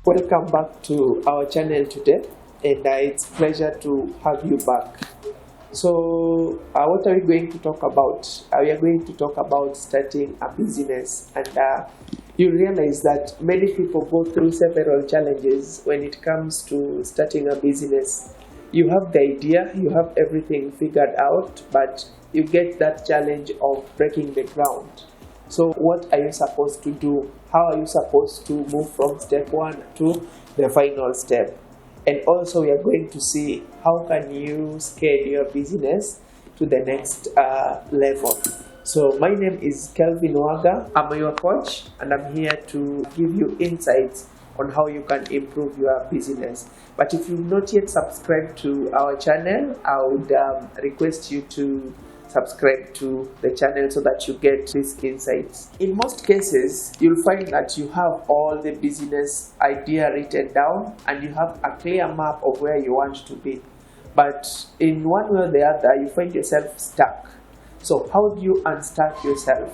Welcome back to our channel today, and it's a pleasure to have you back. So, what are we going to talk about? We are going to talk about starting a business, and you realize that many people go through several challenges when it comes to starting a business. You have the idea, you have everything figured out, but you get that challenge of breaking the ground. So what are you supposed to do? How are you supposed to move from step one to the final step? And also we are going to see how can you scale your business to the next level. So my name is Kelvin Waga. I'm your coach, and I'm here to give you insights on how you can improve your business. But if you've not yet subscribed to our channel, I would request you to subscribe to the channel so that you get these insights. In most cases, you'll find that you have all the business idea written down and you have a clear map of where you want to be. But in one way or the other, you find yourself stuck. So how do you unstuck yourself?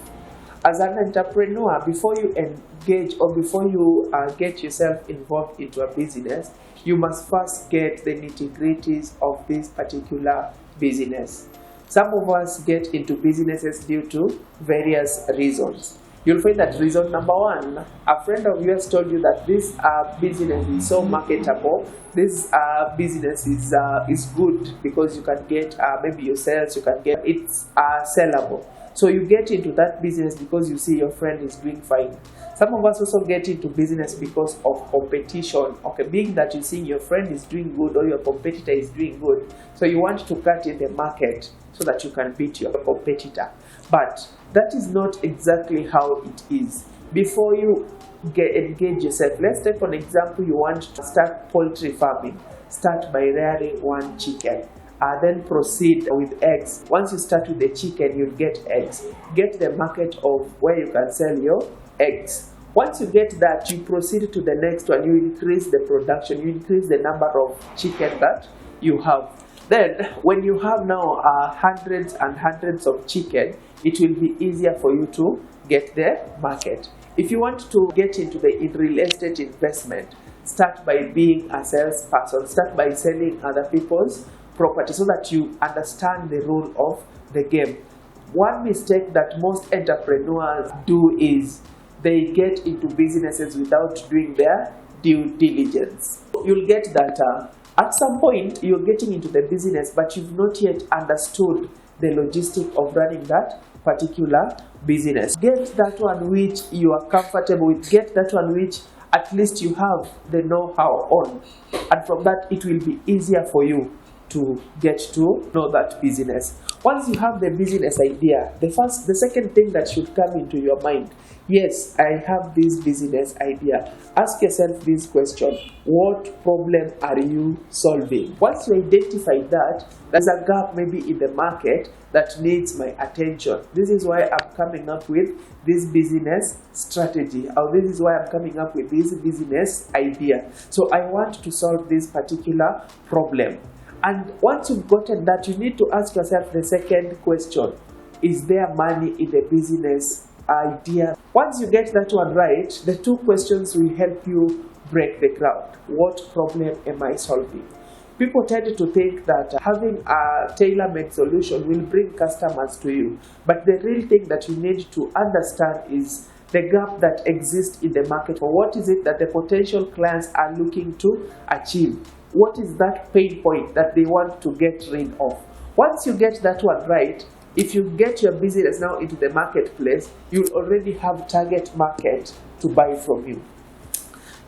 As an entrepreneur, before you engage or before you get yourself involved into a business, you must first get the nitty-gritties of this particular business. Some of us get into businesses due to various reasons. You'll find that reason number one, a friend of yours told you that this business is so marketable. This business is good because you can get maybe your sales, you can get it's sellable. So you get into that business because you see your friend is doing fine. Some of us also get into business because of competition. Okay, being that you see your friend is doing good or your competitor is doing good, so you want to cut in the market so that you can beat your competitor. But that is not exactly how it is. Before you engage yourself, let's take an example. You want to start poultry farming. Start by rearing one chicken. Then proceed with eggs. Once you start with the chicken, you'll get eggs. Get the market of where you can sell your eggs. Once you get that, you proceed to the next one. You increase the production. You increase the number of chicken that you have. Then, when you have now hundreds and hundreds of chicken, it will be easier for you to get the market. If you want to get into the real estate investment, start by being a salesperson. Start by selling other people's property so that you understand the rule of the game. One mistake that most entrepreneurs do is they get into businesses without doing their due diligence. You'll get that at some point you're getting into the business, but you've not yet understood the logistic of running that particular business. Get that one which you are comfortable with. Get that one which at least you have the know-how on, and from that it will be easier for you to get to know that business. Once you have the business idea, the second thing that should come into your mind, yes, I have this business idea. Ask yourself this question: what problem are you solving? Once you identify that, there's a gap maybe in the market that needs my attention. This is why I'm coming up with this business strategy, or this is why I'm coming up with this business idea. So I want to solve this particular problem. And once you've gotten that, you need to ask yourself the second question: is there money in the business idea? Once you get that one right, the two questions will help you break the ground. What problem am I solving? People tend to think that having a tailor-made solution will bring customers to you. But the real thing that you need to understand is the gap that exists in the market. Or what is it that the potential clients are looking to achieve? What is that pain point that they want to get rid of? Once you get that one right, if you get your business now into the marketplace, you'll already have target market to buy from you.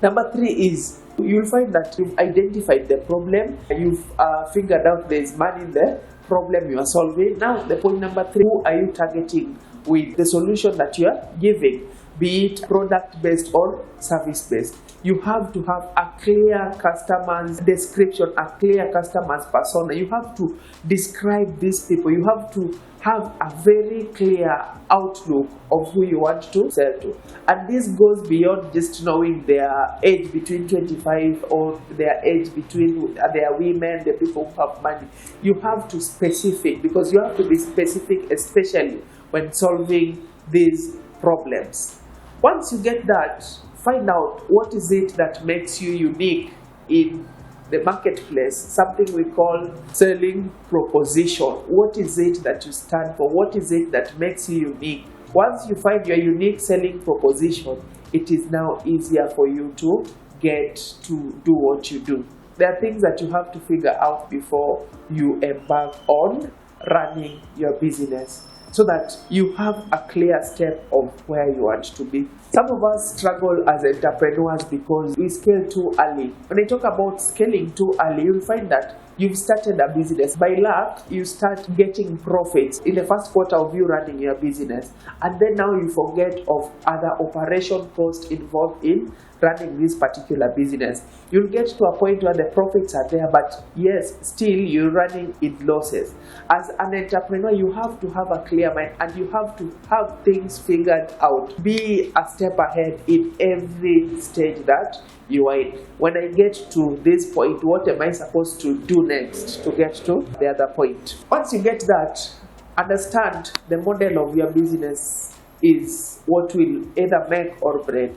Number three is, you'll find that you've identified the problem, you've figured out there's money in the problem you are solving. Now, the point number three, who are you targeting with the solution that you are giving? Be it product-based or service-based. You have to have a clear customer's description, a clear customer's persona. You have to describe these people. You have to have a very clear outlook of who you want to sell to. And this goes beyond just knowing their age between 25 or their age between their women, the people who have money. You have to specific, because you have to be specific, especially when solving these problems. Once you get that, find out what is it that makes you unique in the marketplace, something we call selling proposition. What is it that you stand for? What is it that makes you unique? Once you find your unique selling proposition, it is now easier for you to get to do what you do. There are things that you have to figure out before you embark on running your business, so that you have a clear step of where you want to be. Some of us struggle as entrepreneurs because we scale too early. When I talk about scaling too early, you'll find that you've started a business. By luck, you start getting profits in the first quarter of you running your business. And then now you forget of other operation costs involved in running this particular business. You'll get to a point where the profits are there, but yes, still you're running in losses. As an entrepreneur, you have to have a clear mind and you have to have things figured out. Be a step ahead in every stage that you are in. When I get to this point, what am I supposed to do next to get to the other point? Once you get that, understand the model of your business is what will either make or break.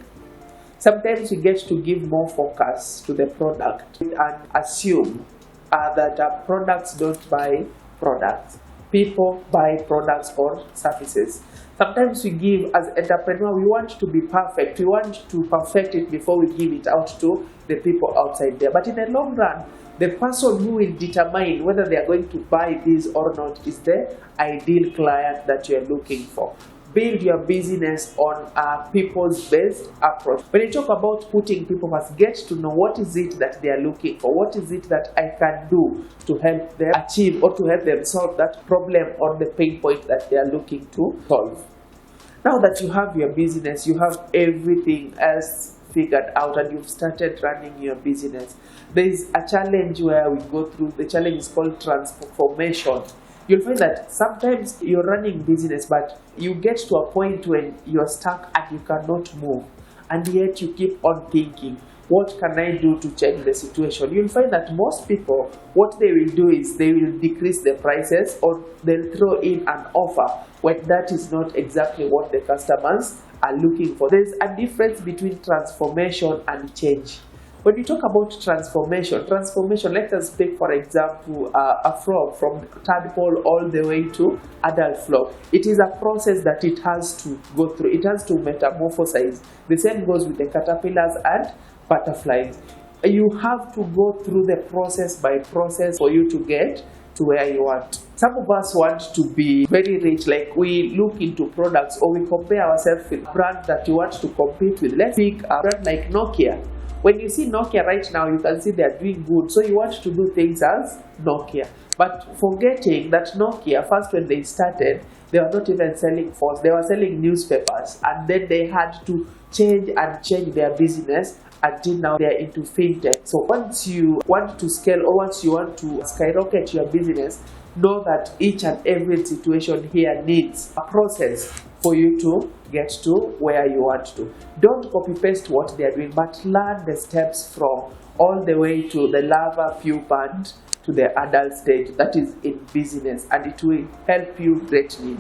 Sometimes you get to give more focus to the product and assume that products don't buy products. People buy products or services. Sometimes we give, as entrepreneur, we want to be perfect. We want to perfect it before we give it out to the people outside there. But in the long run, the person who will determine whether they are going to buy this or not is the ideal client that you are looking for. Build your business on a people's-based approach. When you talk about putting people first, get to know what is it that they are looking for. What is it that I can do to help them achieve or to help them solve that problem or the pain point that they are looking to solve. Now that you have your business, you have everything else figured out and you've started running your business, there is a challenge where we go through. The challenge is called transformation. You'll find that sometimes you're running business, but you get to a point when you're stuck and you cannot move, and yet you keep on thinking, what can I do to change the situation? You'll find that most people, what they will do is they will decrease the prices or they'll throw in an offer when that is not exactly what the customers are looking for. There's a difference between transformation and change. When we talk about transformation, let us take, for example, a frog from tadpole all the way to adult frog. It is a process that it has to go through. It has to metamorphosize. The same goes with the caterpillars and butterflies. You have to go through the process by process for you to get to where you want. Some of us want to be very rich, like we look into products or we compare ourselves with a brand that you want to compete with. Let's pick a brand like Nokia. When you see Nokia right now, you can see they are doing good. So you want to do things as Nokia. But forgetting that Nokia, first when they started, they were not even selling phones. They were selling newspapers. And then they had to change their business until now they are into fintech. So once you want to scale or once you want to skyrocket your business, know that each and every situation here needs a process for you to get to where you want to. Don't copy paste what they are doing, but learn the steps from all the way to the larva pupa to the adult stage, that is in business, and it will help you greatly.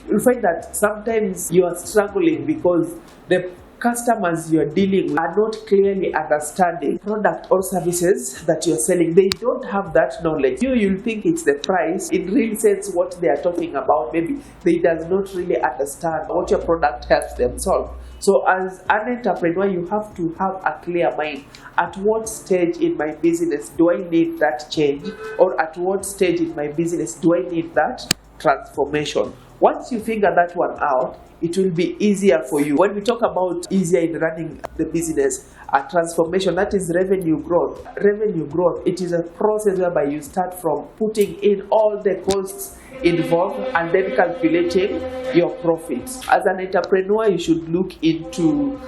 You'll find that sometimes you are struggling because the customers you're dealing with are not clearly understanding product or services that you're selling. They don't have that knowledge. You'll think it's the price. In real sense, what they are talking about, maybe they does not really understand what your product helps them solve. So as an entrepreneur, you have to have a clear mind. At what stage in my business do I need that change? Or at what stage in my business do I need that transformation? Once you figure that one out, it will be easier for you. When we talk about easier in running the business, a transformation, that is revenue growth. Revenue growth, it is a process whereby you start from putting in all the costs involved and then calculating your profits. As an entrepreneur, you should look into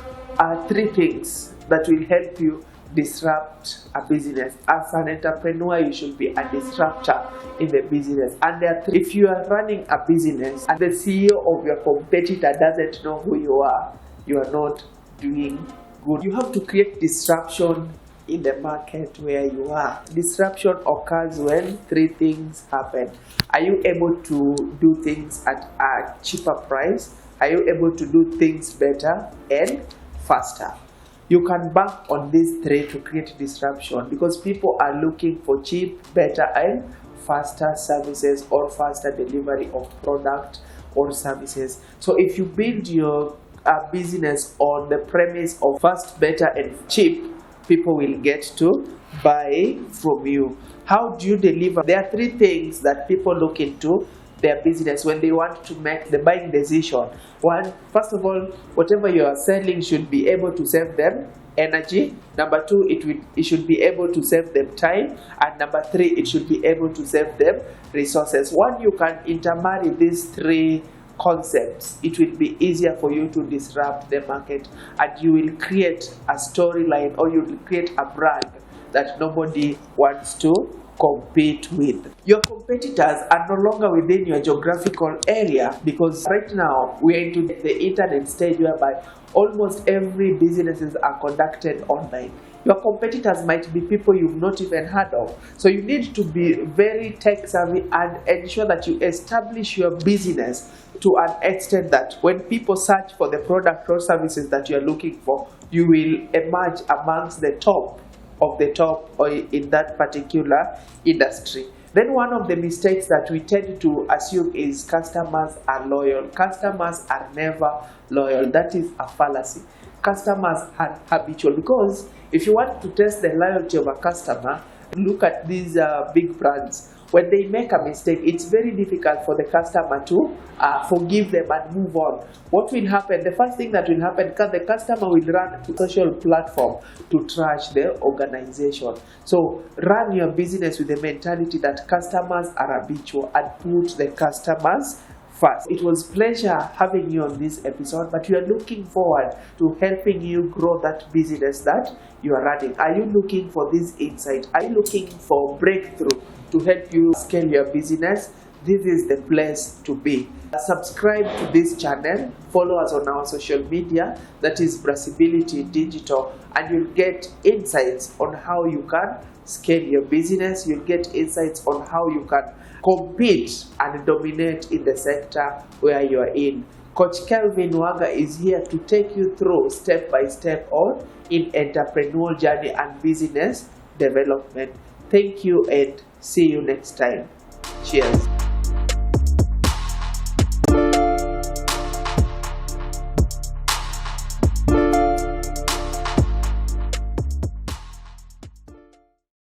three things that will help you disrupt a business. As an entrepreneur, you should be a disruptor in the business. And there are three. If you are running a business and the CEO of your competitor doesn't know who you are not doing good. You have to create disruption in the market where you are. Disruption occurs when three things happen. Are you able to do things at a cheaper price? Are you able to do things better and faster? You can bank on these three to create disruption, because people are looking for cheap, better, and faster services or faster delivery of product or services. So if you build your business on the premise of fast, better, and cheap, people will get to buy from you. How do you deliver? There are three things that people look into their business when they want to make the buying decision. One, first of all, whatever you are selling should be able to save them energy. Number two, it should be able to save them time. And number three, it should be able to save them resources. When you can intermarry these three concepts, it will be easier for you to disrupt the market, and you will create a storyline, or you will create a brand that nobody wants to compete with. Your competitors are no longer within your geographical area, because right now we are into the internet stage whereby almost every businesses are conducted online. Your competitors might be people you've not even heard of. So you need to be very tech savvy and ensure that you establish your business to an extent that when people search for the product or services that you're looking for, you will emerge amongst the top of the top or in that particular industry. Then one of the mistakes that we tend to assume is customers are loyal. Customers are never loyal. That is a fallacy. Customers are habitual, because if you want to test the loyalty of a customer, look at these big brands. When they make a mistake, it's very difficult for the customer to forgive them and move on. What will happen? The first thing that will happen, the customer will run to social platform to trash the organization. So run your business with the mentality that customers are habitual and put the customers first. It was pleasure having you on this episode, but we are looking forward to helping you grow that business that you are running. Are you looking for this insight? Are you looking for breakthrough to help you scale your business? This is the place to be. Subscribe to this channel, follow us on our social media, that is Brassibility Digital, and you'll get insights on how you can scale your business. You'll get insights on how you can compete and dominate in the sector where you are in. Coach Kelvin Wanga is here to take you through step by step on in entrepreneurial journey and business development. Thank you and see you next time. Cheers.